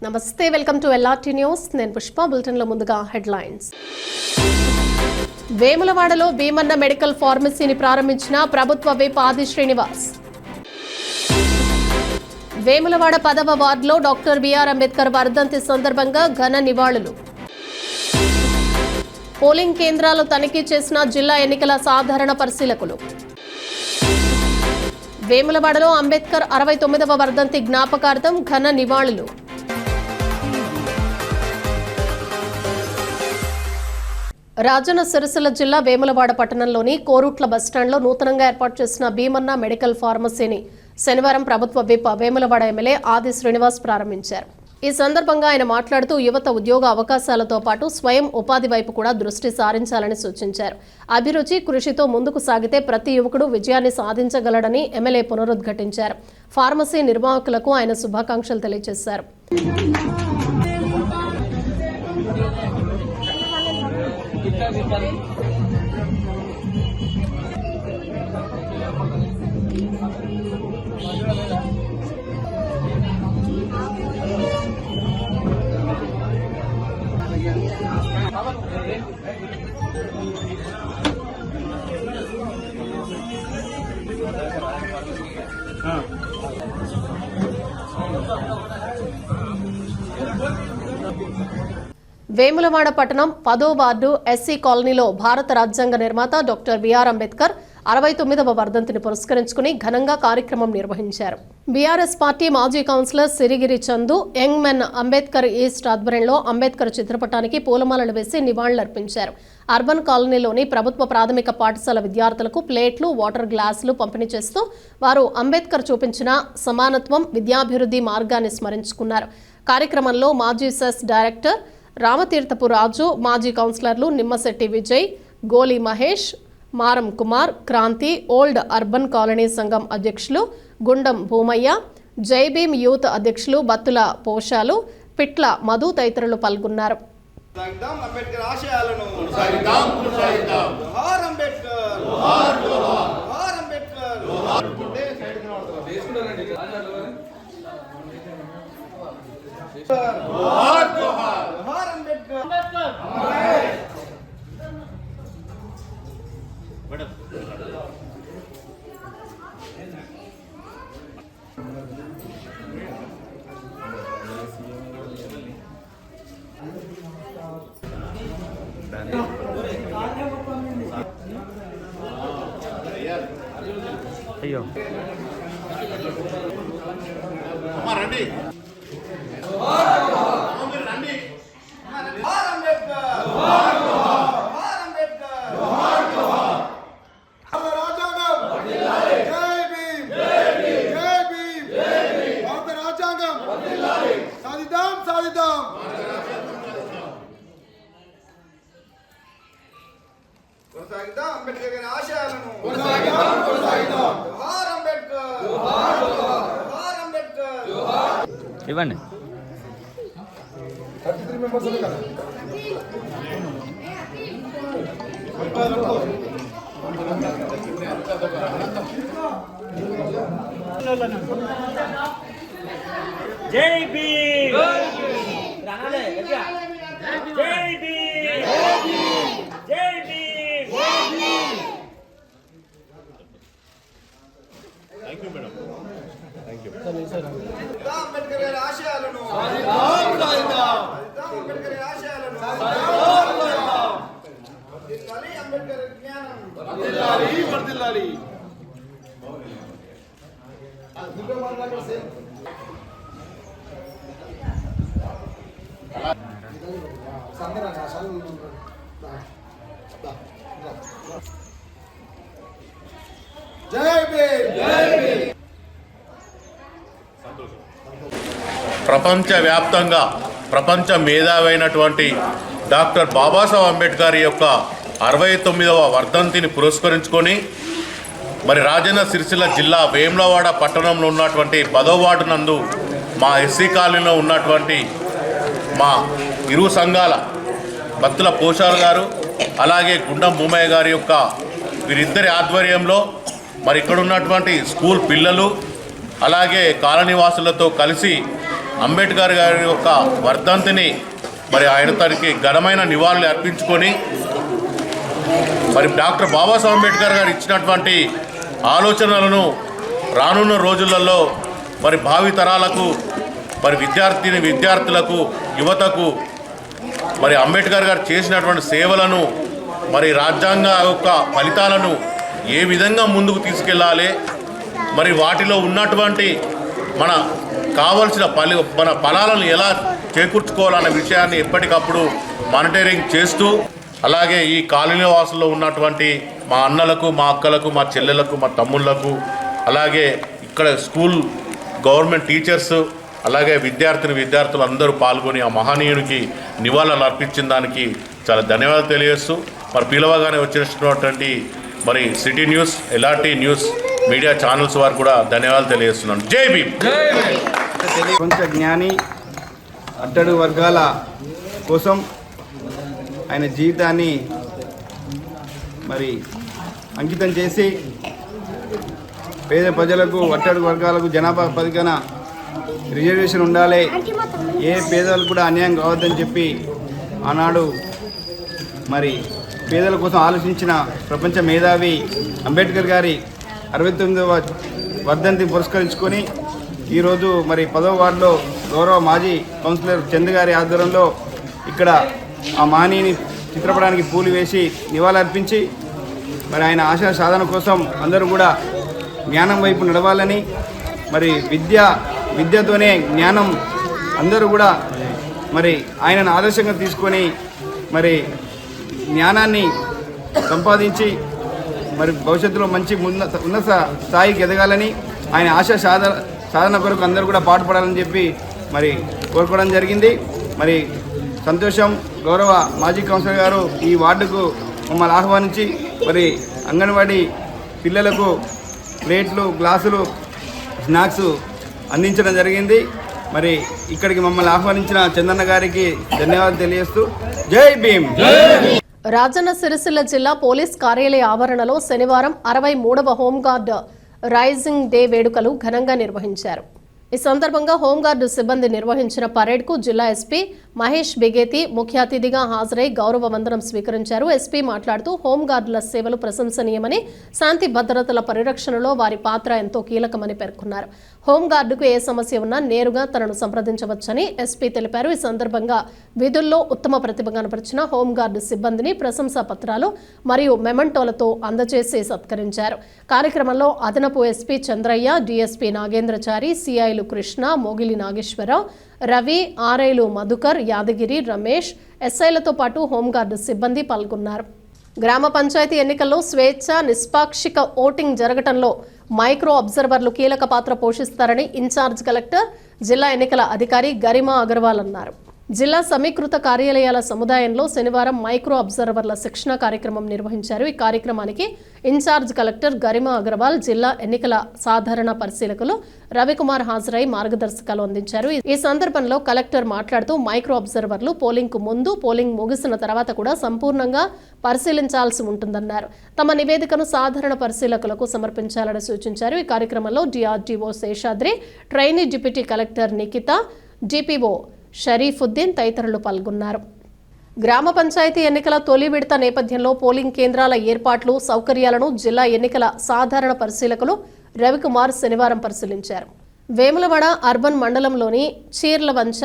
నమస్తే, welcome to LRT news. నేను పుష్ప. బులెటిన్లో ముందుగా హెడ్లైన్స్. వేములవాడలో భీమన్న మెడికల్ ఫార్మసీని ప్రారంభించిన ప్రభుత్వ విప్ ఆది శ్రీనివాస్. వేములవాడ 10వ వార్డులో డాక్టర్ బిఆర్ అంబేద్కర్ వర్ధంతి సందర్భంగా ఘన నివాళులు. పోలింగ్ కేంద్రాలు తనిఖీ చేసిన జిల్లా ఎన్నికల సాధారణ పరిశీలకులు. వేములవాడలో అంబేద్కర్ 69వ వర్ధంతి జ్ఞాపకార్థం ఘన నివాళులు. రాజన్న సిరిసిల్ల జిల్లా వేములవాడ పట్టణంలోని కోరుట్ల బస్టాండ్లో నూతనంగా ఏర్పాటు చేసిన భీమన్న మెడికల్ ఫార్మసీని శనివారం ప్రభుత్వ విప్ వేములవాడ ఎమ్మెల్యే ఆది శ్రీనివాస్ ప్రారంభించారు. ఈ సందర్భంగా ఆయన మాట్లాడుతూ యువత ఉద్యోగ అవకాశాలతో పాటు స్వయం ఉపాధి వైపు కూడా దృష్టి సారించాలని సూచించారు. అభిరుచి, కృషితో ముందుకు సాగితే ప్రతి యువకుడు విజయాన్ని సాధించగలడని ఎమ్మెల్యే పునరుద్ఘాటించారు. ఫార్మసీ నిర్వాహకులకు ఆయన శుభాకాంక్షలు తెలియజేశారు. వేములవాడ పట్టణం 10వ వార్డు ఎస్సీ కాలనీలో భారత రాజ్యాంగ నిర్మాత డాక్టర్ బిఆర్ అంబేద్కర్ 69వ వర్ధంతిని పురస్కరించుకుని ఘనంగా కార్యక్రమం నిర్వహించారు. బీఆర్ఎస్ పార్టీ మాజీ councillor Sirigiri Chandu, young men Ambedkar east ఆధ్వర్యంలో అంబేద్కర్ చిత్రపటానికి పూలమాలలు వేసి నివాళులర్పించారు. అర్బన్ కాలనీలోని ప్రభుత్వ ప్రాథమిక పాఠశాల విద్యార్థులకు ప్లేట్లు, వాటర్ గ్లాసులు పంపిణీ చేస్తూ వారు అంబేద్కర్ చూపించిన సమానత్వం, విద్యాభివృద్ధి మార్గాన్ని స్మరించుకున్నారు. కార్యక్రమంలో మాజీ సెస్ డైరెక్టర్ రామతీర్థపు రాజు, మాజీ కౌన్సిలర్లు Nimmashetti Vijay, Goli Mahesh, Maram Kumar, Kranti, old urban colony సంఘం అధ్యక్షులు గుండం భూమయ్య, జైభీమ్ యూత్ అధ్యక్షులు బత్తుల పోషాలు, పిట్ల మధు తదితరులు పాల్గొన్నారు. అయ్యో రండి. అంబేద్కర్ గారి ఆశయాలను ఇవ్వండి. జై భీమ్, జై భీమ్, జై Bhim. Thank you madam. Thank you. Ambedkar గారి ఆశయాలను అంబేద్కర్ గారి ఆశయాలను అంబేద్కర్ జ్ఞానం వర్ధిల్లాలి. ప్రపంచవ్యాప్తంగా ప్రపంచ మేధావైనటువంటి డాక్టర్ బాబాసాహెబ్ అంబేద్కర్ యొక్క 69వ వర్ధంతిని పురస్కరించుకొని మరి రాజన్న సిరిసిల్ల జిల్లా వేములవాడ పట్టణంలో ఉన్నటువంటి 10వ వార్డు నందు మా ఎస్సీ కాలనీలో ఉన్నటువంటి మా ఇరు సంఘాల బత్తుల పోషాల్ గారు అలాగే గుండం భూమయ్య గారి యొక్క వీరిద్దరి ఆధ్వర్యంలో మరి ఇక్కడ ఉన్నటువంటి స్కూల్ పిల్లలు అలాగే కాలనీవాసులతో కలిసి అంబేద్కర్ గారి యొక్క వర్ధంతిని మరి ఆయన తనకి ఘనమైన నివాళులు అర్పించుకొని మరి డాక్టర్ బాబాసాహెబ్ అంబేద్కర్ గారు ఇచ్చినటువంటి ఆలోచనలను రానున్న రోజులలో మరి భావి తరాలకు మరి విద్యార్థులకు యువతకు మరి అంబేద్కర్ గారు చేసినటువంటి సేవలను మరి రాజ్యాంగ యొక్క ఫలితాలను ఏ విధంగా ముందుకు తీసుకెళ్ళాలి, మరి వాటిలో ఉన్నటువంటి మన కావలసిన మన ఫలాలను ఎలా చేకూర్చుకోవాలన్న విషయాన్ని ఎప్పటికప్పుడు మానిటరింగ్ చేస్తూ, అలాగే ఈ కాలనీ వాసుల్లో ఉన్నటువంటి మా అన్నలకు, మా అక్కలకు, మా చెల్లెలకు, మా తమ్ముళ్లకు, అలాగే ఇక్కడ స్కూల్ గవర్నమెంట్ టీచర్స్, అలాగే విద్యార్థులు అందరూ పాల్గొని ఆ మహనీయునికి నివాళులు అర్పించిన దానికి చాలా ధన్యవాదాలు తెలియజేస్తూ, మరి పిలవగానే వచ్చేసినటువంటి మరి city news, LRT news media channels వారు కూడా ధన్యవాదాలు తెలియజేస్తున్నాను. జై భీమ్. ప్రపంచ జ్ఞాని, అట్టడు వర్గాల కోసం ఆయన జీవితాన్ని మరి అంకితం చేసి పేద ప్రజలకు, అట్టడు వర్గాలకు జనాభా పదికన రిజర్వేషన్ ఉండాలి, ఏ పేదలకు కూడా అన్యాయం కావద్దని చెప్పి ఆనాడు మరి పేదల కోసం ఆలోచించిన ప్రపంచ మేధావి అంబేద్కర్ గారి 69వ వర్ధంతిని పురస్కరించుకొని ఈరోజు మరి 10వ వార్డులో గౌరవ మాజీ కౌన్సిలర్ చంద్ గారి ఆధ్వర్యంలో ఇక్కడ ఆ మహనీయుని చిత్రపటానికి పూలు వేసి నివాళులర్పించి మరి ఆయన ఆశయ సాధన కోసం అందరూ కూడా జ్ఞానం వైపు నడవాలని, మరి విద్యతోనే జ్ఞానం, అందరూ కూడా మరి ఆయనను ఆదర్శంగా తీసుకొని మరి జ్ఞానాన్ని సంపాదించి మరి భవిష్యత్తులో మంచి ఉన్నత స్థాయికి ఎదగాలని, ఆయన ఆశా సాధన కొరకు అందరూ కూడా పాటుపడాలని చెప్పి మరి కోరుకోవడం జరిగింది. మరి సంతోషం, గౌరవ మాజీ కౌన్సిలర్ గారు ఈ వార్డుకు మమ్మల్ని ఆహ్వానించి మరి అంగన్వాడీ పిల్లలకు ప్లేట్లు, గ్లాసులు, స్నాక్స్ అందించడం జరిగింది. మరి ఇక్కడికి మమ్మల్ని ఆహ్వానించిన చందన్న గారికి ధన్యవాదాలు తెలియజేస్తూ జై భీమ్. రాజన్న సిరిసిల్ల జిల్లా పోలీస్ కార్యాలయ ఆవరణలో శనివారం 63వ హోంగార్డ్ రైజింగ్ డే వేడుకలు ఘనంగా నిర్వహించారు. ఈ సందర్భంగా హోంగార్డు సిబ్బంది నిర్వహించిన పరేడ్కు జిల్లా ఎస్పీ మహేష్ బిగేతి ముఖ్య అతిథిగా హాజరై గౌరవ వందనం స్వీకరించారు. ఎస్పీ మాట్లాడుతూ హోంగార్డుల సేవలు ప్రశంసనీయమని, శాంతి భద్రతల పరిరక్షణలో వారి పాత్ర ఎంతో కీలకమని పేర్కొన్నారు. హోంగార్డుకు ఏ సమస్య ఉన్నా నేరుగా తనను సంప్రదించవచ్చని ఎస్పీ తెలిపారు. ఈ సందర్భంగా విధుల్లో ఉత్తమ ప్రతిభ కనపరిచిన హోంగార్డు సిబ్బందిని ప్రశంసా పత్రాలు మరియు మెమంటోలతో అందజేసి సత్కరించారు. కార్యక్రమంలో అదనపు ఎస్పీ చంద్రయ్య, డీఎస్పీ నాగేంద్రచారి, సిఐలు కృష్ణ, మోగిలి నాగేశ్వరరావు, రవి, ఆర్ఐలు మధుకర్, యాదగిరి, రమేష్, ఎస్ఐలతో పాటు హోంగార్డు సిబ్బంది పాల్గొన్నారు. గ్రామ పంచాయతీ ఎన్నికల్లో స్వేచ్ఛ, నిష్పాక్షిక ఓటింగ్ జరగటంలో మైక్రో అబ్జర్వర్లు కీలక పాత్ర పోషిస్తారని ఇన్ఛార్జ్ కలెక్టర్, జిల్లా ఎన్నికల అధికారి గరిమా అగర్వాల్ అన్నారు. జిల్లా సమీకృత కార్యాలయాల సముదాయంలో శనివారం మైక్రో అబ్జర్వర్ల శిక్షణ కార్యక్రమం నిర్వహించారు. ఈ కార్యక్రమానికి ఇన్ఛార్జ్ కలెక్టర్ గరిమా అగర్వాల్, జిల్లా ఎన్నికల సాధారణ పరిశీలకులు రవికుమార్ హాజరై మార్గదర్శకాలు అందించారు. ఈ సందర్భంలో కలెక్టర్ మాట్లాడుతూ మైక్రో అబ్జర్వర్లు పోలింగ్కు ముందు, పోలింగ్ ముగిసిన తర్వాత కూడా సంపూర్ణంగా పరిశీలించాల్సి ఉంటుందన్నారు. తమ నివేదికను సాధారణ పరిశీలకులకు సమర్పించాలని సూచించారు. ఈ కార్యక్రమంలో DRDO Seshadri, trainee deputy collector Nikhita, DPO Shariefuddin తదితరులు పాల్గొన్నారు. గ్రామ పంచాయతీ ఎన్నికల తొలి విడత నేపథ్యంలో పోలింగ్ కేంద్రాల ఏర్పాట్లు, సౌకర్యాలను జిల్లా ఎన్నికల సాధారణ పరిశీలకులు రవికుమార్ శనివారం పరిశీలించారు. వేములవాడ అర్బన్ మండలంలోని చీర్లవంచ,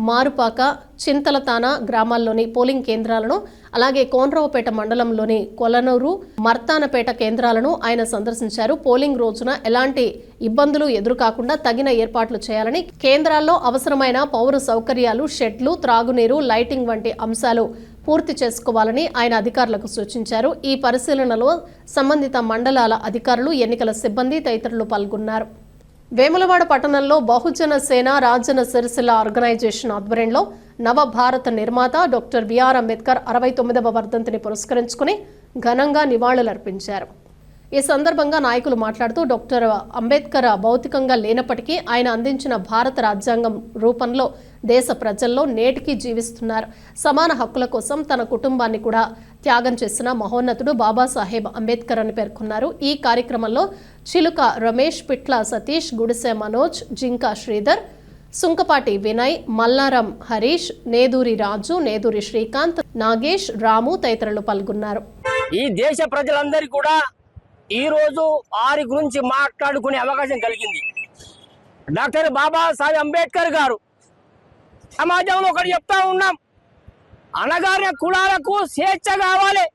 మారుపాక, చింతలతాన గ్రామాల్లోని పోలింగ్ కేంద్రాలను, అలాగే కోనరావుపేట మండలంలోని కొలనూరు, మర్తానపేట కేంద్రాలను ఆయన సందర్శించారు. పోలింగ్ రోజున ఎలాంటి ఇబ్బందులు ఎదురుకాకుండా తగిన ఏర్పాట్లు చేయాలని, కేంద్రాల్లో అవసరమైన పౌర సౌకర్యాలు, షెడ్లు, త్రాగునీరు, లైటింగ్ వంటి అంశాలు పూర్తి చేసుకోవాలని ఆయన అధికారులకు సూచించారు. ఈ పరిశీలనలో సంబంధిత మండలాల అధికారులు, ఎన్నికల సిబ్బంది తదితరులు పాల్గొన్నారు. వేములవాడ పట్టణంలో బహుజన సేన రాజన్న సిరిసిల్ల ఆర్గనైజేషన్ ఆధ్వర్యంలో నవభారత నిర్మాత డాక్టర్ బిఆర్ అంబేద్కర్ 69వ వర్ధంతిని పురస్కరించుకుని ఘనంగా నివాళులర్పించారు. ఈ సందర్భంగా నాయకులు మాట్లాడుతూ డాక్టర్ అంబేద్కర్ భౌతికంగా లేనప్పటికీ ఆయన అందించిన భారత రాజ్యాంగం రూపంలో దేశ ప్రజల్లో నేటికి జీవిస్తున్నారు. సమాన హక్కుల కోసం తన కుటుంబాన్ని కూడా త్యాగం చేసిన మహోన్నతుడు బాబాసాహెబ్ అంబేద్కర్ అని పేర్కొన్నారు. ఈ కార్యక్రమంలో చిలుక రమేష్, పిట్ల సతీష్, గుడిసె మనోజ్, జింకా శ్రీధర్, సుంకపాటి వినయ్, మల్లారం హరీష్, నేదూరి రాజు, నేదూరి శ్రీకాంత్, నాగేష్, రాము తదితరులు పాల్గొన్నారు. ఈ దేశ ప్రజలందరికీ కూడా ఈ రోజు వారి గురించి మాట్లాడుకునే అవకాశం కలిగింది. డాక్టర్ బాబాసాహెబ్ అంబేద్కర్ గారు సమాజంలో ఒకటి చెప్తా ఉన్నాం, అనగారిన కులాలకు స్వేచ్ఛ కావాలి.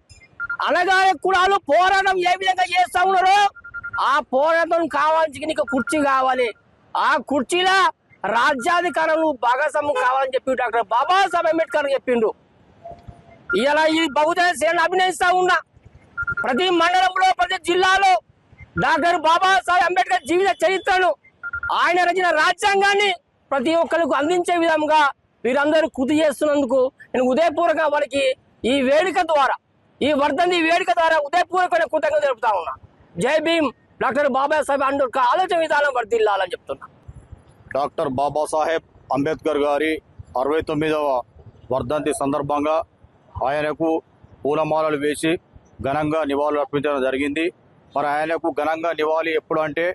అనగారిన కులాలు పోరాటం ఏ విధంగా చేస్తా ఉన్నారో ఆ పోరాటం కావాల్సి నీకు కుర్చీ కావాలి, ఆ కుర్చీలో రాజ్యాధికారులు భాగస్వామ్యం కావాలని చెప్పి డాక్టర్ బాబాసాహెబ్ అంబేద్కర్ చెప్పిండు. ఇలా ఈ బహుజన సేనను అభినయిస్తా ఉన్నా. ప్రతి మండలంలో ప్రతి జిల్లాలో డాక్టర్ బాబాసాహెబ్ అంబేద్కర్ జీవిత చరిత్రను, ఆయన రచన రాజ్యాంగాన్ని ప్రతి ఒక్కరికి అందించే విధంగా వీరందరూ కృషి చేస్తున్నందుకు నేను ఉదయపూర్వక వారికి ఈ వేదిక ద్వారా, ఈ వర్ధంతి వేదిక ద్వారా ఉదయపూర్వకమైన కృతజ్ఞత తెలుపుతా ఉన్నా. జై భీమ్. డాక్టర్ బాబాసాహెబ్ అంబేద్కర్ ఆలోచన విధానం వర్ధిల్లాలని చెప్తున్నా. డాక్టర్ బాబాసాహెబ్ అంబేద్కర్ గారి 69వ వర్ధంతి సందర్భంగా ఆయనకు పూలమాలలు వేసి ఘనంగా నివాళులు అర్పించడం జరిగింది. మరి ఆయనకు ఘనంగా నివాళి ఎప్పుడు అంటే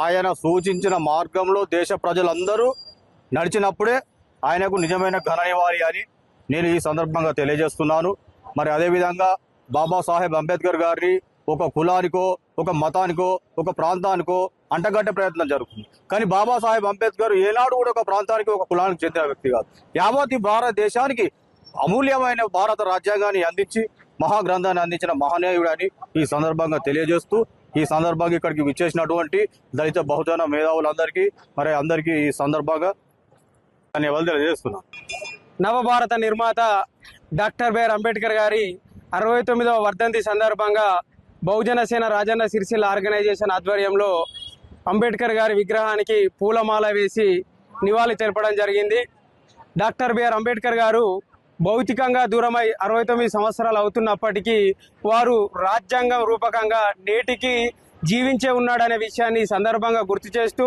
ఆయన సూచించిన మార్గంలో దేశ ప్రజలందరూ నడిచినప్పుడే ఆయనకు నిజమైన ఘన నివాళి అని నేను ఈ సందర్భంగా తెలియజేస్తున్నాను. మరి అదేవిధంగా బాబాసాహెబ్ అంబేద్కర్ గారిని ఒక కులానికో, ఒక మతానికో, ఒక ప్రాంతానికో అంటగట్టే ప్రయత్నం జరుగుతుంది. కానీ బాబాసాహెబ్ అంబేద్కర్ ఏనాడు కూడా ఒక ప్రాంతానికి, ఒక కులానికి చెందిన వ్యక్తి కాదు. యావత్ భారతదేశానికి అమూల్యమైన భారత రాజ్యాంగాన్ని అందించి మహాగ్రంథాన్ని అందించిన మహనీయుడు అని ఈ సందర్భంగా తెలియజేస్తూ, ఈ సందర్భంగా ఇక్కడికి విచ్చేసినటువంటి దళిత బహుజన మేధావులందరికీ మరి అందరికీ ఈ సందర్భంగా ధన్యవాదాలు తెలియజేస్తున్నాను. నవభారత నిర్మాత డాక్టర్ బిఆర్ అంబేద్కర్ గారి 69వ వర్ధంతి సందర్భంగా బహుజన సేన రాజన్న సిరిసిల్ల ఆర్గనైజేషన్ ఆధ్వర్యంలో అంబేద్కర్ గారి విగ్రహానికి పూలమాల వేసి నివాళి తెలపడం జరిగింది. డాక్టర్ బిఆర్ అంబేద్కర్ గారు భౌతికంగా దూరమై 69 సంవత్సరాలు అవుతున్నప్పటికీ వారు రాజ్యాంగం రూపకంగా నేటికి జీవించే ఉన్నాడనే విషయాన్ని ఈ సందర్భంగా గుర్తు చేస్తూ,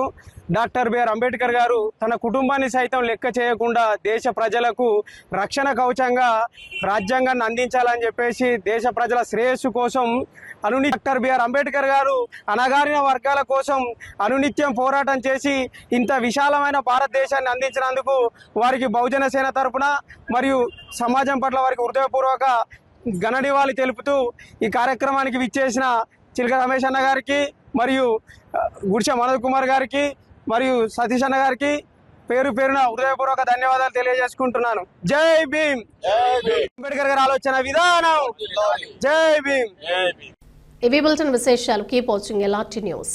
డాక్టర్ బిఆర్ అంబేద్కర్ గారు తన కుటుంబాన్ని సైతం లెక్క చేయకుండా దేశ ప్రజలకు రక్షణ కవచంగా రాజ్యాంగాన్ని అందించాలని చెప్పేసి దేశ ప్రజల శ్రేయస్సు కోసం డాక్టర్ బిఆర్ అంబేద్కర్ గారు అణగారిన వర్గాల కోసం అనునిత్యం పోరాటం చేసి ఇంత విశాలమైన భారతదేశాన్ని అందించినందుకు వారికి బహుజన సేన తరపున మరియు సమాజం పట్ల వారికి హృదయపూర్వక ఘన నివాళి తెలుపుతూ ఈ కార్యక్రమానికి విచ్చేసిన చిలక రమేష్ అన్న గారికి మరియు గుడిసె మనోజ్ కుమార్ గారికి మరియు సతీష్ అన్న గారికి పేరు పేరున హృదయపూర్వక ధన్యవాదాలు తెలియజేసుకుంటున్నాను. జై భీమ్. అంబేద్కర్ గారి ఆలోచన విధానం. జై భీమ్. ఇవి బులెటిన్ విశేషాలు. Keep watching LRT news.